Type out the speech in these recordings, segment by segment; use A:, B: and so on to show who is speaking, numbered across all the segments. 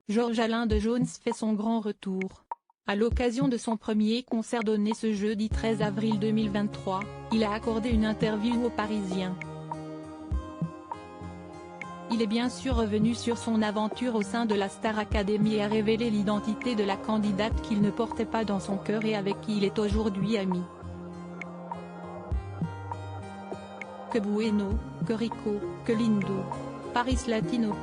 A: Georges Alain de Jones fait son grand retour. À l'occasion de son premier concert donné ce jeudi 13 avril 2023, il a accordé une interview aux Parisiens. Il est bien sûr revenu sur son aventure au sein de la Star Academy et a révélé l'identité de la candidate qu'il ne portait pas dans son cœur et avec qui il est aujourd'hui ami. Que Bueno, que Rico, que Lindo. Paris Latino.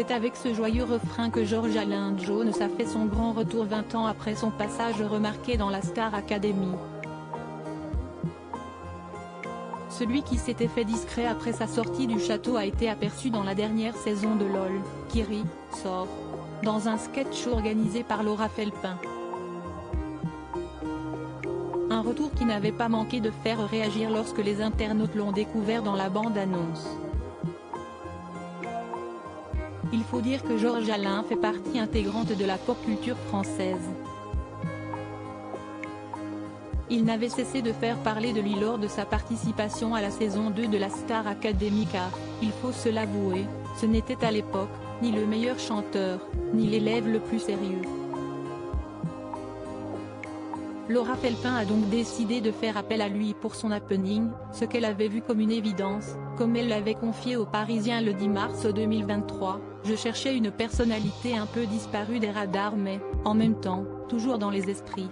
A: C'est avec ce joyeux refrain que Georges Alain de Jones a fait son grand retour 20 ans après son passage remarqué dans la Star Academy. Celui qui s'était fait discret après sa sortie du château a été aperçu dans la dernière saison de LOL, qui rit, sort, dans un sketch organisé par Laura Felpin. Un retour qui n'avait pas manqué de faire réagir lorsque les internautes l'ont découvert dans la bande-annonce. Il faut dire que Georges Alain fait partie intégrante de la pop culture française. Il n'avait cessé de faire parler de lui lors de sa participation à la saison 2 de la Star Academy car, il faut se l'avouer, ce n'était à l'époque, ni le meilleur chanteur, ni l'élève le plus sérieux. Laura Felpin a donc décidé de faire appel à lui pour son happening, ce qu'elle avait vu comme une évidence, comme elle l'avait confié aux Parisiens le 10 mars 2023, je cherchais une personnalité un peu disparue des radars mais, en même temps, toujours dans les esprits.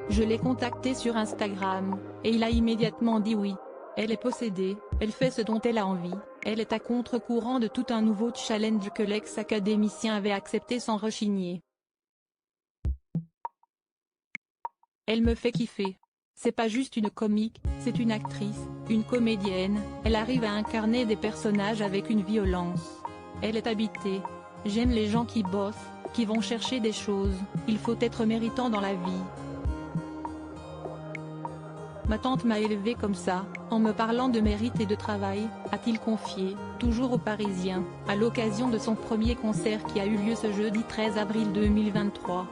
A: Je l'ai contacté sur Instagram, et il a immédiatement dit oui. Elle est possédée, elle fait ce dont elle a envie, elle est à contre-courant de tout un nouveau challenge que l'ex-académicien avait accepté sans rechigner. Elle me fait kiffer. C'est pas juste une comique, c'est une actrice, une comédienne, elle arrive à incarner des personnages avec une violence. Elle est habitée. J'aime les gens qui bossent, qui vont chercher des choses, il faut être méritant dans la vie. Ma tante m'a élevée comme ça, en me parlant de mérite et de travail, a-t-il confié, toujours aux Parisiens, à l'occasion de son premier concert qui a eu lieu ce jeudi 13 avril 2023.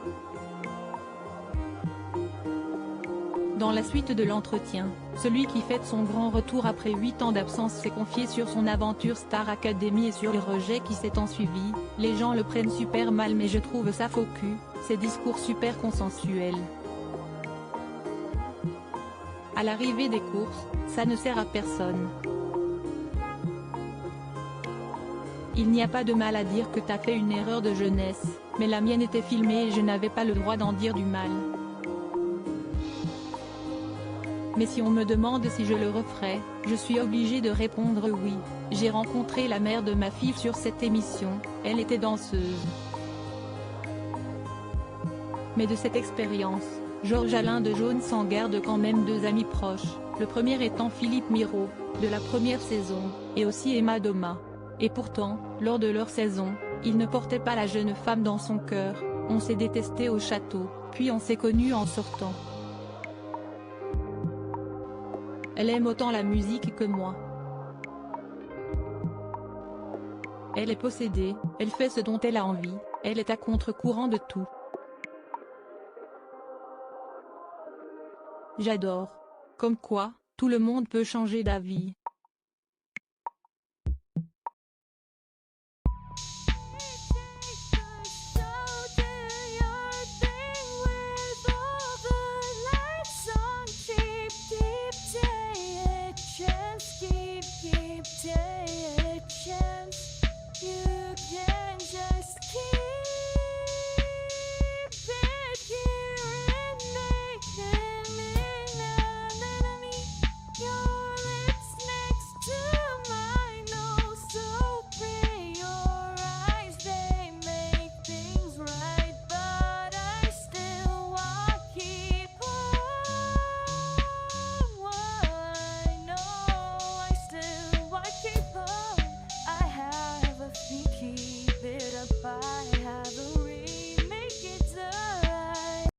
A: Dans la suite de l'entretien, celui qui fête son grand retour après 8 ans d'absence s'est confié sur son aventure Star Academy et sur le rejet qui s'est ensuivi. Les gens le prennent super mal mais je trouve ça faux cul, ces discours super consensuels. À l'arrivée des courses, ça ne sert à personne. Il n'y a pas de mal à dire que t'as fait une erreur de jeunesse, mais la mienne était filmée et je n'avais pas le droit d'en dire du mal. Mais si on me demande si je le referais, je suis obligée de répondre oui. J'ai rencontré la mère de ma fille sur cette émission, elle était danseuse. Mais de cette expérience, Georges Alain de Jones s'en garde quand même deux amis proches, le premier étant Philippe Miro, de la première saison, et aussi Emma Doma. Et pourtant, lors de leur saison, il ne portait pas la jeune femme dans son cœur, on s'est détesté au château, puis on s'est connus en sortant. Elle aime autant la musique que moi. Elle est possédée, elle fait ce dont elle a envie, elle est à contre-courant de tout. J'adore. Comme quoi, tout le monde peut changer d'avis.
B: Keep take a chance. You can